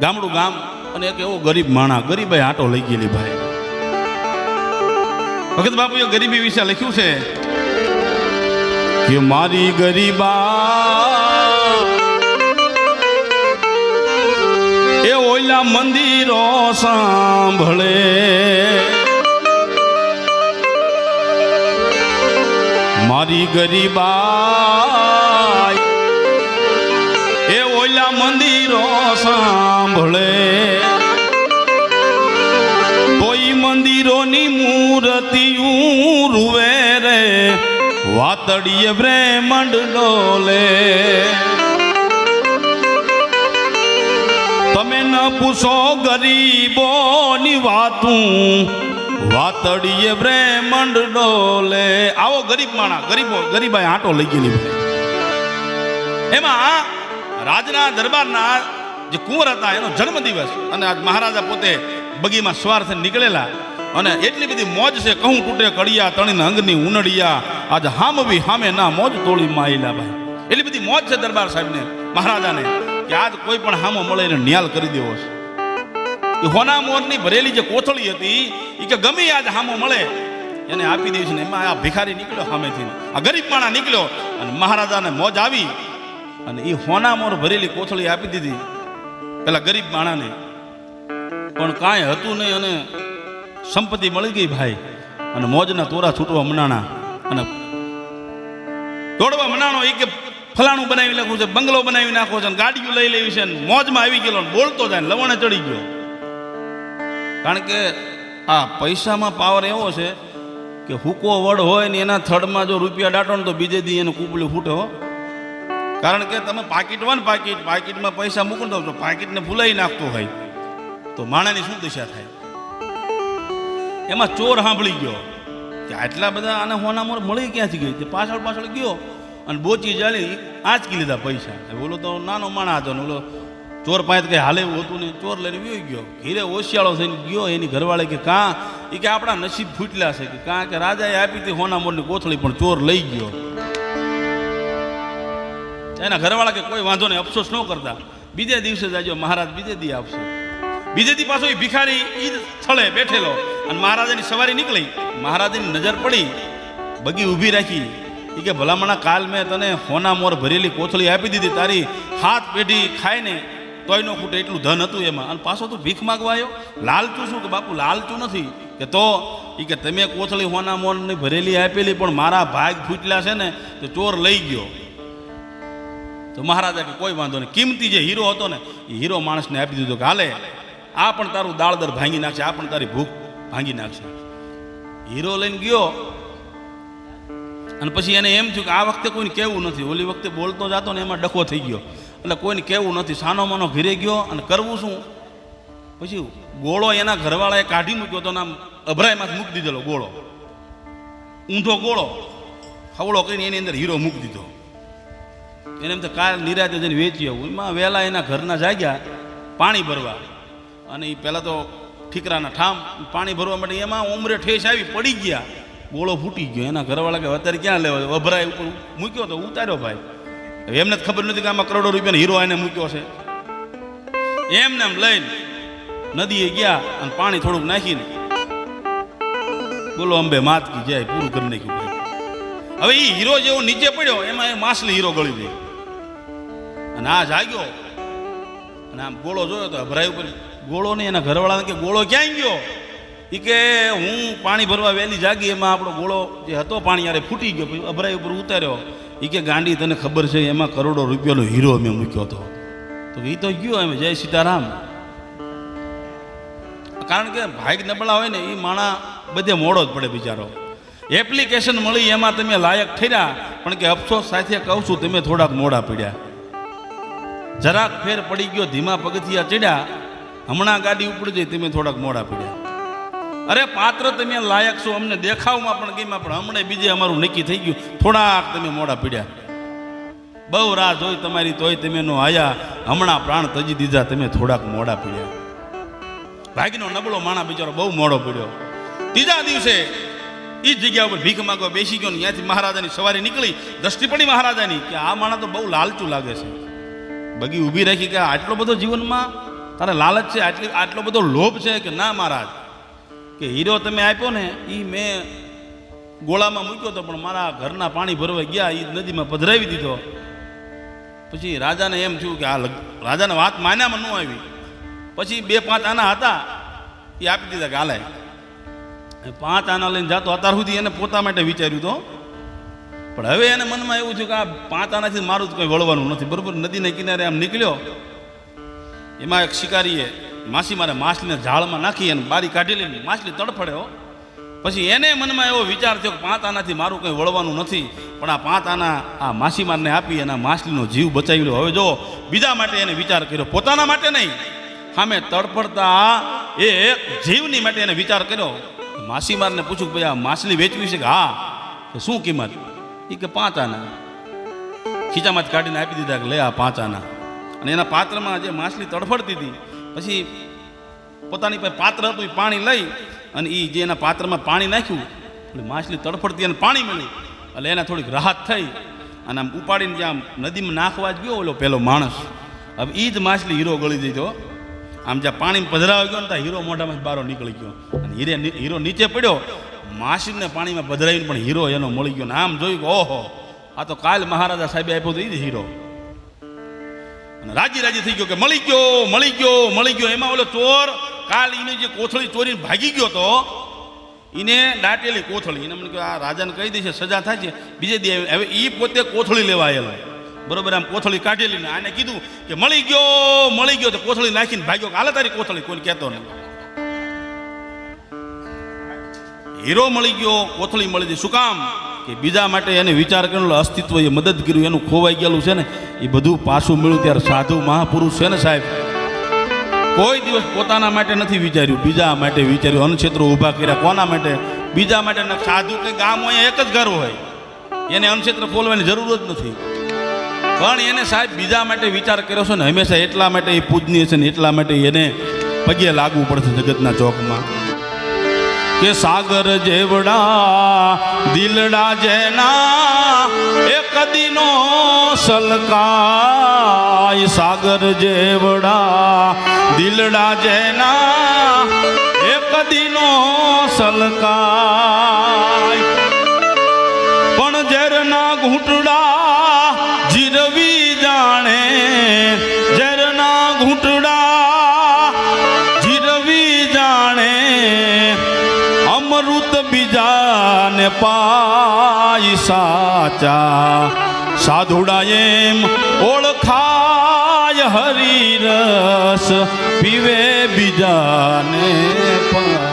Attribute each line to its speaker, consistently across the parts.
Speaker 1: ગામડું ગામ અને એક એવો ગરીબ માણા, ગરીબાઈ આંટો લઈ ગયેલી ભાઈ. ભગત બાપુએ ગરીબી વિશે લખ્યું છે કે મારી ગરીબા એ ઓલા મંદિરો સાંભળે, મારી ગરીબા એ ઓલા મંદિરો સાંભળે, કોઈ મંદિરોની મૂર્તિયું રૂવે રે, વાતડીએ બ્રહ્માંડ ડોલે. તમે ન પૂછો ગરીબોની વાતું, વાતડીએ બ્રહ્માંડ ડોલે. આવો ગરીબ માણા, ગરીબાઈ આંટો લઈ ગયેલી ભાઈ. એમાં રાજના દરબારના જે કુંવર હતા એનો જન્મદિવસ, અને આજ મહારાજા પોતે બગીમાં સવાર થઈને નીકળેલા, અને એટલી બધી મોજ છે, કહું તૂટે કડિયા તણીને અંગની ઉનડિયા, આજ હામવી હામે ના મોજ તોડી માયલા ભાઈ. એટલી બધી મોજ છે દરબાર સાહેબને, મહારાજાને, કે આજ કોઈ પણ હામો મળે એને ન્યાલ કરી દેવો છે. એ હોના મોરની ભરેલી જે કોથળી હતી એ કે ગમે આજ હામો મળે એને આપી દેવી છે ને. એમાં આ ભિખારી નીકળ્યો સામેથી, આ ગરીબ માણા નીકળ્યો, અને મહારાજાને મોજ આવી અને એ હોના મોર ભરેલી કોથળી આપી દીધી પેલા ગરીબ માણાને. પણ કાંઈ હતું નહીં અને સંપત્તિ મળી ગઈ ભાઈ, અને મોજના તોરા છૂટવા મનાણા અને દોડવા મનાણો. એ કે ફલાણું બનાવી નાખવું છે, બંગલો બનાવી નાખવો છે, ગાડીઓ લઈ લેવી છે, મોજમાં આવી ગયેલો, બોલતો જાય, લવણે ચડી ગયો. કારણ કે આ પૈસામાં પાવર એવો છે કે હુકો વડ હોય ને એના થડમાં જો રૂપિયા દાટો ને તો બીજે દી એનું કૂપલું ફૂટે હો. કારણ કે તમે પાકીટ વન પાકીટમાં પૈસા મૂકી દો તો પાકીટને ફૂલાઈ નાખતો હોય તો માણાની શું દશા થાય. એમાં ચોર સાંભળી ગયો કે આટલા બધા આને હોના મોર મળી ક્યાંથી ગઈ, તે પાછળ ગયો અને બોચી જાળી આંચકી લીધા પૈસા. બોલો તો નાનો માણા હતો ને ઓલો ચોર પાસે કઈ હાલે એવું હતું ને, ચોર લઈને વ્યો ગયો. ઘીરે ઓશિયાળો થઈને ગયો એની ઘરવાળે કે કાં, એ કે આપણા નસીબ ફૂટલા છે, કે કાં કે રાજાએ આપી હતી હોના મોરની કોથળી પણ ચોર લઈ ગયો. એના ઘરવાળા કે કોઈ વાંધો નહીં, અફસોસ ન કરતા, બીજે દિવસે જાજો, મહારાજ બીજે દી આપશે. બીજે દી પાછો એ ભિખારી એ સ્થળે બેઠેલો, અને મહારાજાની સવારી નીકળી, મહારાજાની નજર પડી, બગી ઊભી રાખી. એ કે ભલામણા કાલ મેં તને હોના મોર ભરેલી કોથળી આપી દીધી, તારી હાથ પેઢી ખાય ને તોય નો ખૂટે એટલું ધન હતું એમાં, અને પાછો તું ભીખ માગવા આવ્યો. લાલચું શું? કે બાપુ લાલચું નથી. કે તો એ કે તમે કોથળી હોના મોરની ભરેલી આપેલી પણ મારા ભાગ ફૂટલા છે ને તો ચોર લઈ ગયો. તો મહારાજા કે કોઈ વાંધો નહીં, કિંમતી જે હીરો હતો ને એ હીરો માણસને આપી દીધો કે હાલે આ પણ તારું દાળદર ભાંગી નાખશે, આ પણ તારી ભૂખ ભાંગી નાખશે. હીરો લઈને ગયો અને પછી એને એમ થયું કે આ વખતે કોઈને કહેવું નથી. ઓલી વખતે બોલતો જતો ને એમાં ડખો થઈ ગયો, એટલે કોઈને કહેવું નથી. સાનો માનો ઘરે ગયો અને કરવું શું? પછી ગોળો એના ઘરવાળાએ કાઢી મૂક્યો તો નામ અભરાયમાં મૂકી દીધેલો ગોળો, ઊંધો ગોળો હવળો કરીને એની અંદર હીરો મૂકી દીધો. એને એમ તો કાલ નિરાતે જઈને વેચી આવું. એમાં વહેલા એના ઘરના જાગ્યા પાણી ભરવા, અને એ પહેલાં તો ઠીકરાના ઠામ પાણી ભરવા માટે એમાં ઉમરે ઠેસ આવી, પડી ગયા, ગોળો ફૂટી ગયો. એના ઘરવાળા કે અત્યારે ક્યાં લેવા, અભરાય ઉપર મૂક્યો તો ઉતાર્યો ભાઈ. એમને જ ખબર નથી કે આમાં કરોડો રૂપિયાનો હીરો એને મૂક્યો છે. એમને એમ લઈને નદીએ ગયા અને પાણી થોડુંક નાખીને બોલો અંબે માત કી જાય પૂરું કરી નાખ્યું ભાઈ. હવે એ હીરો જેવો નીચે પડ્યો એમાં એ માછલી હીરો ગળી ગઈ, અને આ જાગ્યો અને આમ ગોળો જોયો તો અભરાય ઉપર ગોળો નહીં. એના ઘરવાળાને કે ગોળો ક્યાં ગયો? એ કે હું પાણી ભરવા વહેલી જાગી, એમાં આપણો ગોળો જે હતો પાણી યારે ફૂટી ગયો, પછી અભરાય ઉપર ઉતાર્યો. એ કે ગાંડી તને ખબર છે એમાં કરોડો રૂપિયાનો હીરો મેં મૂક્યો હતો. તો એ તો ગયો એમ, જય સીતારામ. કારણ કે ભાગ નબળા હોય ને એ માણા બધે મોડો જ પડે બિચારો. એપ્લિકેશન મળી એમાં તમે લાયક ઠર્યા, પણ કે અફસોસ સાથે કહું છું તમે થોડાક મોડા પડ્યા. જરાક ફેર પડી ગયો, ધીમા પગથિયા ચડ્યા, હમણાં ગાડી ઉપડી જઈ તમે થોડાક મોડા પડ્યા. અરે પાત્ર તમે લાયક છો, અમને દેખાવમાં પણ ગઈમાં, પણ હમણાં બીજે અમારું નક્કી થઈ ગયું, થોડાક તમે મોડા પડ્યા. બહુ રાહ જોઈ તમારી તોય તમે નો આયા, હમણાં પ્રાણ તજી દીધા તમે થોડાક મોડા પડ્યા. ભાગનો નબળો માણા બિચારો બહુ મોડો પડ્યો. ત્રીજા દિવસે એ જગ્યા ઉપર ભીખ માંગવા બેસી ગયો ને ત્યાંથી મહારાજાની સવારી નીકળી. દ્રષ્ટિ પડી મહારાજાની કે આ માણા તો બહુ લાલચું લાગે છે. બગી ઊભી રાખી કે આટલો બધો જીવનમાં તારે લાલચ છે, આટલો બધો લોભ છે કે ના મહારાજ, કે હીરો તમે આપ્યો ને એ મેં ગોળામાં મૂક્યો હતો, પણ મારા ઘરના પાણી ભરવા ગયા એ નદીમાં પધરાવી દીધો. પછી રાજાને એમ થયું કે આ રાજાને વાત માન્યામાં ન આવી. પછી 2-5 આના હતા એ આપી દીધા કે હાલે. 5 આના લઈને જતો અત્યાર સુધી એને પોતા માટે વિચાર્યું તો, પણ હવે એને મનમાં એવું થયું કે આ 5 આનાથી મારું જ કંઈ વળવાનું નથી. બરોબર નદીના કિનારે આમ નીકળ્યો, એમાં એક શિકારીએ માછીમારે માછલીને ઝાડમાં નાખી અને બારી કાઢી લઈને માછલી તડફડ્યો. પછી એને મનમાં એવો વિચાર થયો કે 5 આનાથી મારું કંઈ વળવાનું નથી, પણ આ 5 આના આ માછીમારને આપી અને માછલીનો જીવ બચાવી લો. હવે જો બીજા માટે એને વિચાર કર્યો, પોતાના માટે નહીં, સામે તડફડતા એ જીવની માટે એને વિચાર કર્યો. માછીમારને પૂછ્યું કે ભાઈ આ માછલી વેચવી છે? કે હા. કે શું કિંમત? એ કે 5 આના. ખીચામાં જ કાઢીને આપી દીધા કે લે આ 5 આના. અને એના પાત્રમાં જે માછલી તડફડતી હતી, પછી પોતાની પાસે પાત્ર હતું એ પાણી લઈ અને એ જે એના પાત્રમાં પાણી નાખ્યું એટલે માછલી તડફડતી અને પાણી મળી એટલે એને થોડીક રાહત થઈ અને આમ ઉપાડીને જ્યાં નદીમાં નાખવા જ ગયો ઓલો પેલો માણસ. હવે એ જ માછલી હીરો ગળી દીધો. આમ જ્યાં પાણીમાં પધરાવા ગયો ને ત્યાં હીરો મોઢામાં જ બારો નીકળી ગયો અને હીરો નીચે પડ્યો. માછલીને પાણીમાં પધરાવીને પણ હીરો એનો મળી ગયો. ને આમ જોયું કે ઓહો, આ તો કાલ મહારાજા સાહેબે આપ્યો તો એ જ હીરો. અને રાજી થઈ ગયો કે મળી ગયો. એમાં ઓલો ચોર કાલ એને જે કોથળી ચોરીને ભાગી ગયો તો એને દાટેલી કોથળી, એને મને આ રાજાને કહી દે છે સજા થાય છે બીજે દી. હવે એ પોતે કોથળી લેવા આવેલો, બરોબર, આમ કોથળી કાઢેલી ને આને કીધું કે મળી ગયો તો કોથળી નાખીને ભાગ્યો કે હાલે તારી કોથળી, કોઈ કહેતો નહીં. હીરો મળી ગયો, કોથળી મળી ગઈ. શું કામ? કે બીજા માટે એને વિચાર કરેલો, અસ્તિત્વ એ મદદ કર્યું, એનું ખોવાઈ ગયેલું છે ને એ બધું પાછું મળ્યું. ત્યારે સાધુ મહાપુરુષ છે ને સાહેબ, કોઈ દિવસ પોતાના માટે નથી વિચાર્યું, બીજા માટે વિચાર્યું. અન્નક્ષેત્રો ઊભા કર્યા કોના માટે? બીજા માટે. સાધુ કે ગામ અહીંયા એક જ ઘર હોય, એને અન્નક્ષેત્ર ખોલવાની જરૂર જ નથી, પણ એને સાહેબ બીજા માટે વિચાર કર્યો છે ને હંમેશા. એટલા માટે એ પૂજનીય છે ને એટલા માટે એને પગે લાગવું પડશે જગતના ચોકમાં. કે સાગર જેવડા દિલડા જેના એક દીનો સલકાય. સાગર જેવડા દિલડા જેના એક દીનો સલકાય. પણ ઝેરના ઘૂંટડા જીરવી જાણે, ઝેરના ઘૂંટડા જીરવી જાણે, અમૃત બીજાને પાય સાચા. સાધુડા એમ ઓળખાય હરિરસ પીવે બીજાને પાય.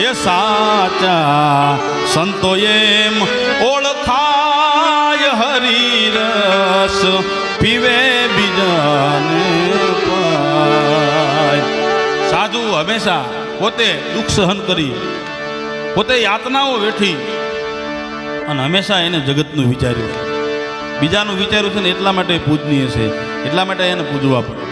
Speaker 1: એ સાચા સંતો એમ ઓળખાય હરિરસ પીવે બીજાને પાય. સાધુ હંમેશા પોતે દુઃખ સહન કરી, પોતે યાતનાઓ વેઠી અને હંમેશા એને જગતનું વિચાર્યું, બીજાનું વિચાર્યું છે ને એટલા માટે પૂજનીય છે, એટલા માટે એને પૂજવા પડે.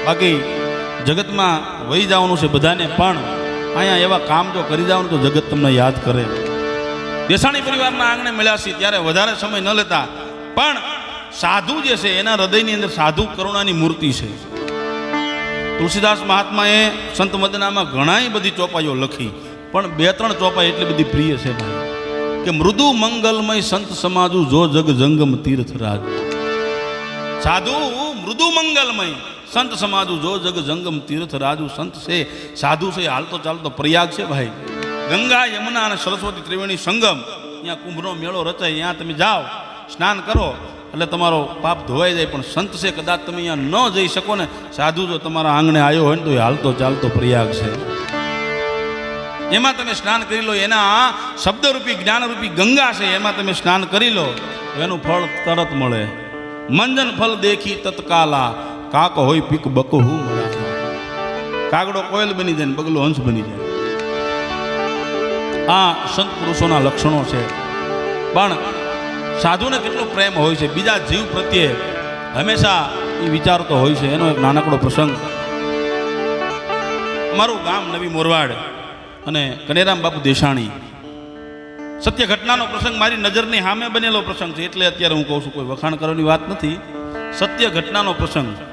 Speaker 1: બાકી જગતમાં વહી જવાનું છે બધાને, પણ અહીંયા એવા કામ જો કરી જવાનું તો જગત તમને યાદ કરે. દેસાણી પરિવારના આંગણે મળ્યા છે ત્યારે વધારે સમય ન લેતા, પણ સાધુ જે છે એના હૃદયની અંદર સાધુ કરુણાની મૂર્તિ છે. તુલસીદાસ મહાત્માએ સંત વંદનામાં ઘણી બધી ચોપાઈઓ લખી, પણ 2-3 ચોપાઈ એટલી બધી પ્રિય છે ભાઈ, કે મૃદુ મંગલમય સંત સમાજુ જો જગ જંગમ તીર્થરાજ. સાધુ મૃદુ મંગલમય સંત સમાજુ જો જગ જંગમ તીર્થરાજુ. સંત છે, સાધુ છે, હાલતો ચાલતો પ્રયાગ છે ભાઈ. ગંગા યમુના અને સરસ્વતી ત્રિવેણી સંગમ, અહીંયા કુંભનો મેળો રચાય, અહીંયા તમે જાઓ સ્નાન કરો એટલે તમારો પાપ ધોવાઈ જાય. પણ સંત છે, કદાચ તમે અહીંયા ન જઈ શકો ને, સાધુ જો તમારા આંગણે આવ્યો હોય ને તો એ હાલતો ચાલતો પ્રયાગ છે. એમાં તમે સ્નાન કરી લો, એના શબ્દરૂપી જ્ઞાનરૂપી ગંગા છે, એમાં તમે સ્નાન કરી લો એનું ફળ તરત મળે. મંજન ફલ દેખી તત્કાલા, કાક હોય પીક બકહુ મળે. કાગડો કોયલ બની જાય ને બગલો હંસ બની જાય. આ સંત પુરુષોના લક્ષણો છે. પણ સાધુને કેટલો પ્રેમ હોય છે બીજા જીવ પ્રત્યે, હંમેશા એ વિચારતો હોય છે. એનો એક નાનકડો પ્રસંગ. અમારું ગામ નવી મોરવાડ અને કનેરામ બાપુ દેસાણી, સત્ય ઘટનાનો પ્રસંગ મારી નજરની સામે બનેલો પ્રસંગ છે, એટલે અત્યારે હું કહું છું. કોઈ વખાણ કરવાની વાત નથી, સત્ય ઘટનાનો પ્રસંગ.